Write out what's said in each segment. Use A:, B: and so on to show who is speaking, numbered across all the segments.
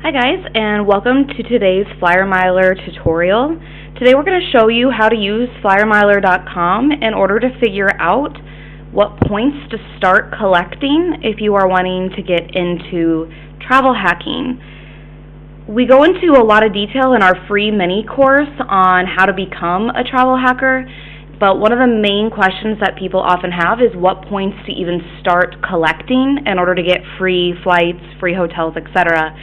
A: Hi guys, and welcome to today's FlyerMiler tutorial. Today we're going to show you how to use FlyerMiler.com in order to figure out what points to start collecting if you are wanting to get into travel hacking. We go into a lot of detail in our free mini course on how to become a travel hacker, but one of the main questions that people often have is what points to even start collecting in order to get free flights, free hotels, etc.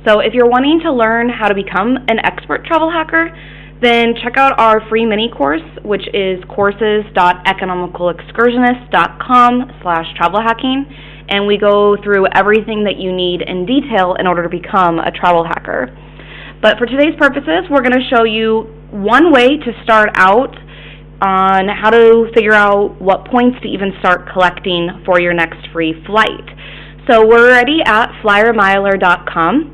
A: So if you're wanting to learn how to become an expert travel hacker, then check out our free mini course, which is courses.economicalexcursionist.com/travel hacking, and we go through everything that you need in detail in order to become a travel hacker. But for today's purposes, we're going to show you one way to start out on how to figure out what points to even start collecting for your next free flight. So we're already at FlyerMiler.com.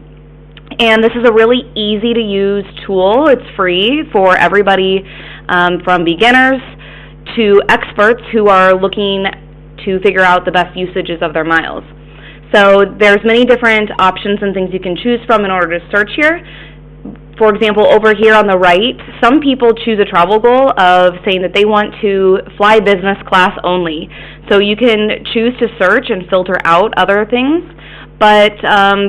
A: And this is a really easy to use tool. It's free for everybody from beginners to experts who are looking to figure out the best usages of their miles. So there's many different options and things you can choose from in order to search here. For example, over here on the right, some people choose a travel goal of saying that they want to fly business class only. So you can choose to search and filter out other things. But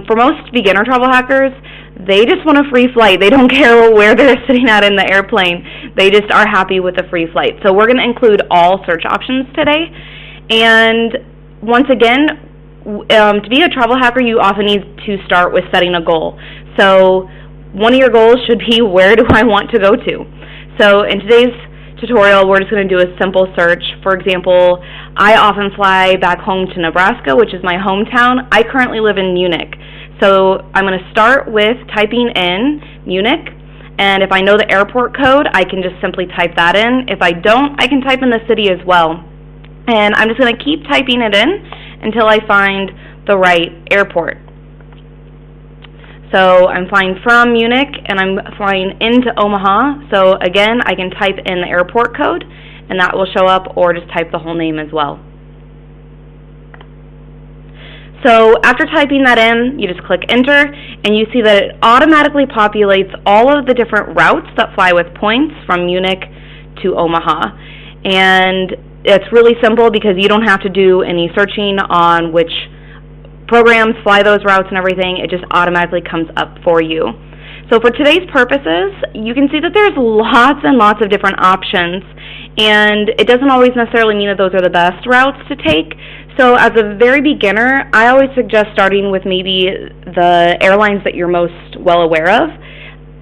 A: for most beginner travel hackers, they just want a free flight. They don't care where they're sitting at in the airplane. They just are happy with a free flight. So we're going to include all search options today. And once again, to be a travel hacker, you often need to start with setting a goal. So one of your goals should be, where do I want to go to? So in today's tutorial, we're just going to do a simple search. For example, I often fly back home to Nebraska, which is my hometown. I currently live in Munich. So I'm going to start with typing in Munich, and if I know the airport code, I can just simply type that in. If I don't, I can type in the city as well. And I'm just going to keep typing it in until I find the right airport. So I'm flying from Munich, and I'm flying into Omaha. So again, I can type in the airport code, and that will show up, or just type the whole name as well. So after typing that in, you just click enter, and you see that it automatically populates all of the different routes that fly with points from Munich to Omaha. And it's really simple because you don't have to do any searching on which programs fly those routes and everything. It just automatically comes up for you. So for today's purposes, you can see that there's lots and lots of different options, and it doesn't always necessarily mean that those are the best routes to take. So as a very beginner, I always suggest starting with maybe the airlines that you're most well aware of,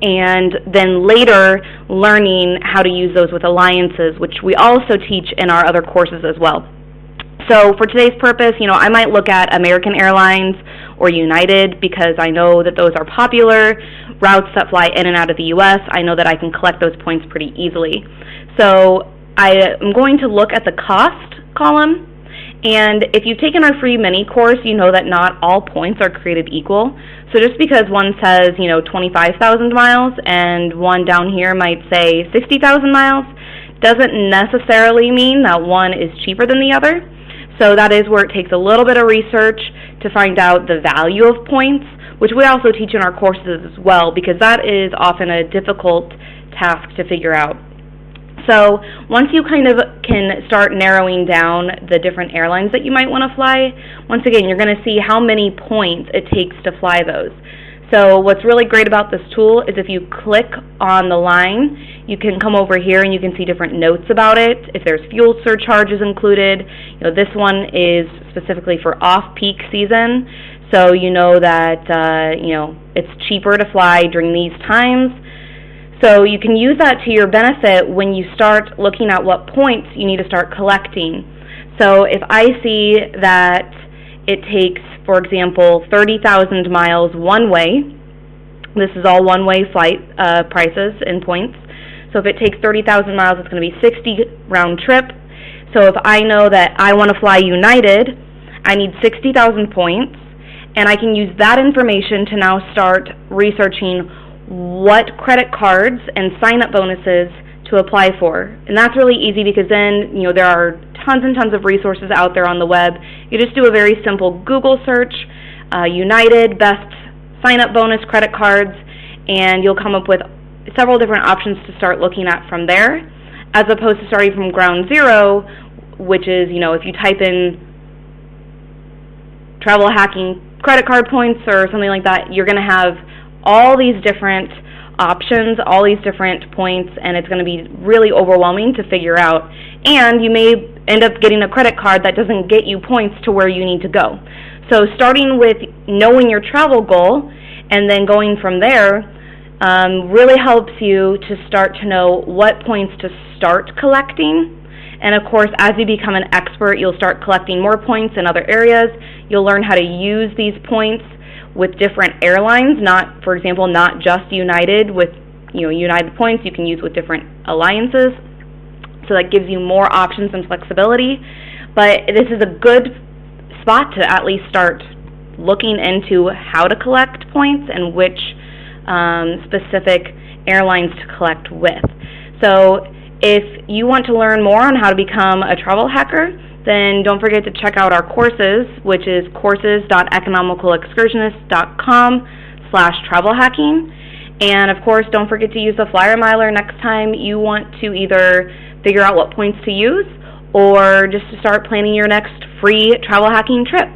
A: and then later learning how to use those with alliances, which we also teach in our other courses as well. So for today's purpose, I might look at American Airlines or United because I know that those are popular routes that fly in and out of the U.S. I know that I can collect those points pretty easily. So I am going to look at the cost column, and if you've taken our free mini course, you know that not all points are created equal. So just because one says, 25,000 miles and one down here might say 60,000 miles, doesn't necessarily mean that one is cheaper than the other. So that is where it takes a little bit of research to find out the value of points, which we also teach in our courses as well, because that is often a difficult task to figure out. So once you kind of can start narrowing down the different airlines that you might want to fly, once again, you're going to see how many points it takes to fly those. So what's really great about this tool is if you click on the line, you can come over here and you can see different notes about it. If there's fuel surcharges included, this one is specifically for off-peak season, so you know that it's cheaper to fly during these times. So you can use that to your benefit when you start looking at what points you need to start collecting. So if I see that it takes, for example, 30,000 miles one way, this is all one-way flight prices in points. So if it takes 30,000 miles, it's going to be 60 round trip. So if I know that I want to fly United, I need 60,000 points, and I can use that information to now start researching what credit cards and sign-up bonuses to apply for. And that's really easy because then, there are tons and tons of resources out there on the web. You just do a very simple Google search, United best sign-up bonus credit cards, and you'll come up with several different options to start looking at from there, as opposed to starting from ground zero, which is, if you type in travel hacking credit card points or something like that, you're going to have all these different options, all these different points, and it's going to be really overwhelming to figure out. And you may end up getting a credit card that doesn't get you points to where you need to go. So starting with knowing your travel goal and then going from there really helps you to start to know what points to start collecting. And of course, as you become an expert, you'll start collecting more points in other areas. You'll learn how to use these points with different airlines, for example, not just United with United points. You can use with different alliances. So that gives you more options and flexibility. But this is a good spot to at least start looking into how to collect points and which specific airlines to collect with. So if you want to learn more on how to become a travel hacker, then don't forget to check out our courses, which is courses.economicalexcursionist.com/travel hacking. And of course, don't forget to use the FlyerMiler next time you want to either figure out what points to use or just to start planning your next free travel hacking trip.